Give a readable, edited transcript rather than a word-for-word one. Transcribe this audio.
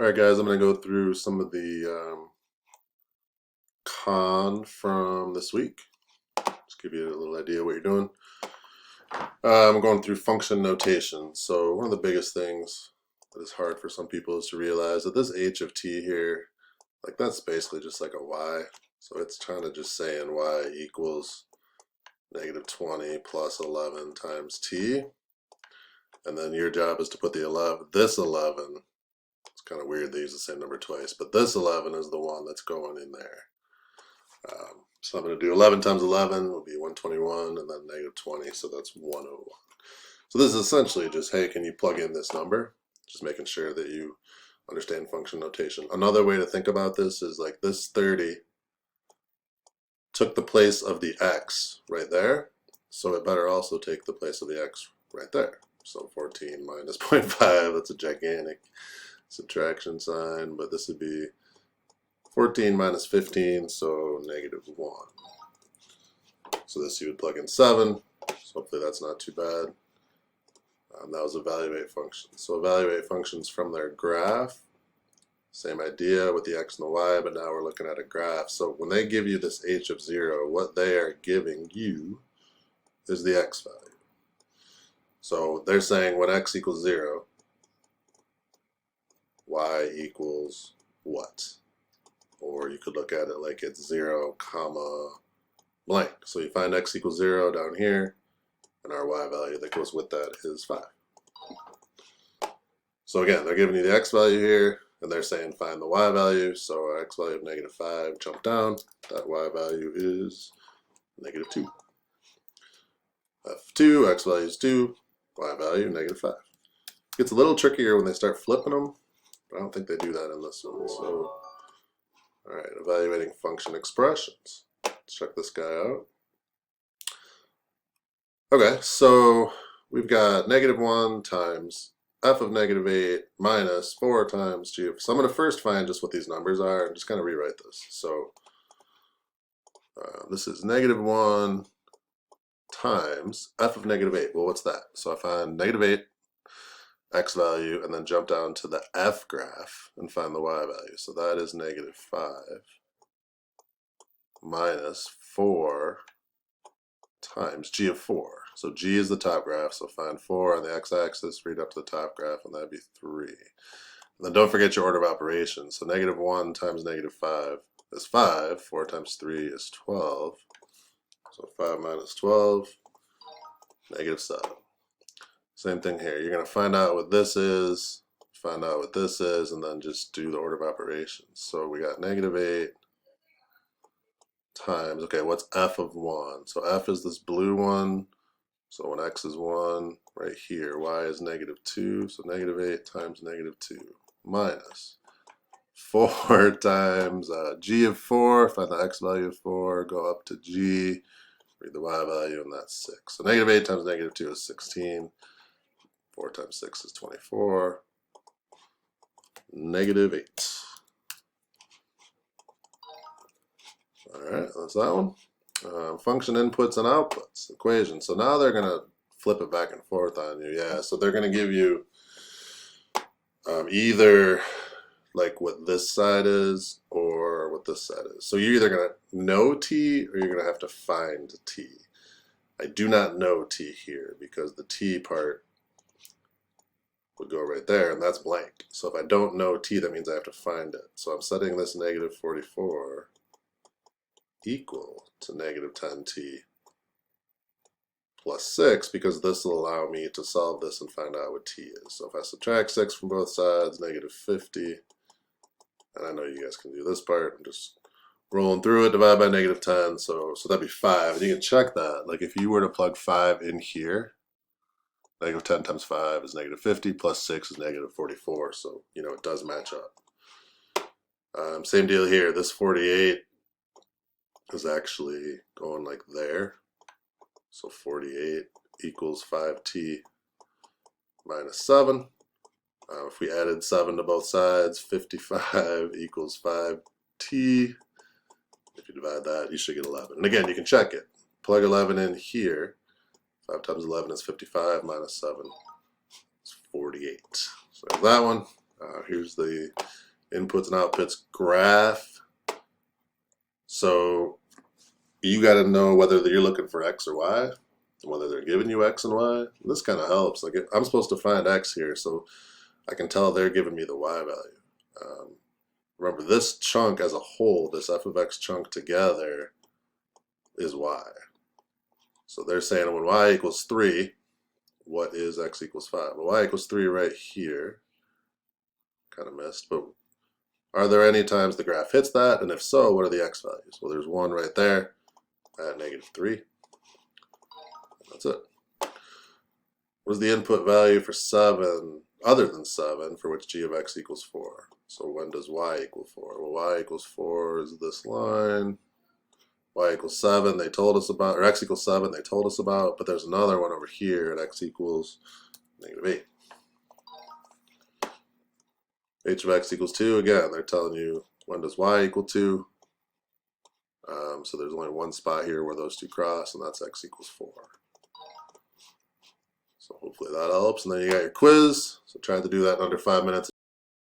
Alright guys, I'm going to go through some of the con from this week. Just give you a little idea what you're doing. I'm going through function notation. So one of the biggest things that is hard for some people is to realize that this h of t here, like that's basically just like a y. So it's kind of just saying y equals negative 20 plus 11 times t. And then your job is to put this 11, it's kind of weird they use the same number twice, but this 11 is the one that's going in there. So I'm going to do 11 times 11 will be 121, and then negative 20, so that's 101. So this is essentially just, hey, can you plug in this number? Just making sure that you understand function notation. Another way to think about this is like this 30 took the place of the x right there, so it better also take the place of the x right there. So 14 minus 0.5, that's a gigantic subtraction sign, but this would be 14 minus 15, so negative 1. So this you would plug in 7, so hopefully that's not too bad. That was evaluate functions. So evaluate functions from their graph. Same idea with the x and the y, but now we're looking at a graph. So when they give you this h of 0, what they are giving you is the x value. So they're saying when x equals 0, y equals what? Or you could look at it like it's 0, comma, blank. So you find x equals 0 down here, and our y value that goes with that is 5. So again, they're giving you the x value here, and they're saying find the y value. So our x value of negative 5, jump down. That y value is negative 2. F2, x value is 2, y value negative 5. It gets a little trickier when they start flipping them, but I don't think they do that in this one. So, all right, evaluating function expressions. Let's check this guy out. Okay, so we've got negative 1 times f of negative 8 minus 4 times g of... So I'm going to first find just what these numbers are and just kind of rewrite this. So this is negative 1 times f of negative 8. Well, what's that? So I find negative 8 x value and then jump down to the f graph and find the y value. So that is negative 5 minus 4 times g of 4. So g is the top graph, so find 4 on the x-axis, read up to the top graph, and that'd be 3. And then don't forget your order of operations. So negative 1 times negative 5 is 5. 4 times 3 is 12. So 5 minus 12, negative 7. Same thing here. You're going to find out what this is, find out what this is, and then just do the order of operations. So we got negative 8 times, okay, what's f of 1? So f is this blue one. So when x is 1, right here, y is negative 2. So negative 8 times negative 2 minus 4 times g of 4. Find the x value of 4, go up to g, read the y value, and that's 6. So negative 8 times negative 2 is 16. 4 times 6 is 24. Negative 8. All right, that's that one. Function inputs and outputs, equation. So now they're going to flip it back and forth on you. Yeah, so they're going to give you either like what this side is or what this side is. So you're either going to know t or you're going to have to find t. I do not know t here because the t part would go right there, and that's blank. So if I don't know t, that means I have to find it. So I'm setting this negative 44 equal to negative 10t plus 6 because this will allow me to solve this and find out what t is. So if I subtract 6 from both sides, negative 50, and I know you guys can do this part, I'm just rolling through it, divide by negative 10, so that'd be 5. And you can check that. Like if you were to plug 5 in here, negative 10 times 5 is negative 50, plus 6 is negative 44, so you know it does match up. Same deal here. This 48 is actually going like there. So 48 equals 5t minus 7. If we added 7 to both sides, 55 equals 5t. If you divide that, you should get 11. And again, you can check it. Plug 11 in here. 5 times 11 is 55 minus 7 is 48. So that one. here's the inputs and outputs graph. So you got to know whether you're looking for X or Y, whether they're giving you X and Y. This kind of helps. Like I'm supposed to find X here, so I can tell they're giving me the Y value. Remember, this chunk as a whole, this f of X chunk together, is Y. So they're saying when Y equals 3, what is X equals 5? Well, Y equals 3 right here. Kind of missed, but are there any times the graph hits that? And if so, what are the X values? Well, there's one right there at -3. That's it. What is the input value for 7 other than 7 for which g of x equals 4? So when does y equal 4? Well, y equals 4 is this line. Y equals 7 they told us about, or x equals 7 they told us about, but there's another one over here at x equals -8. H of x equals 2, again, they're telling you when does y equal 2. So there's only one spot here where those two cross, and that's x equals 4. So hopefully that helps. And then you got your quiz. So try to do that in under 5 minutes.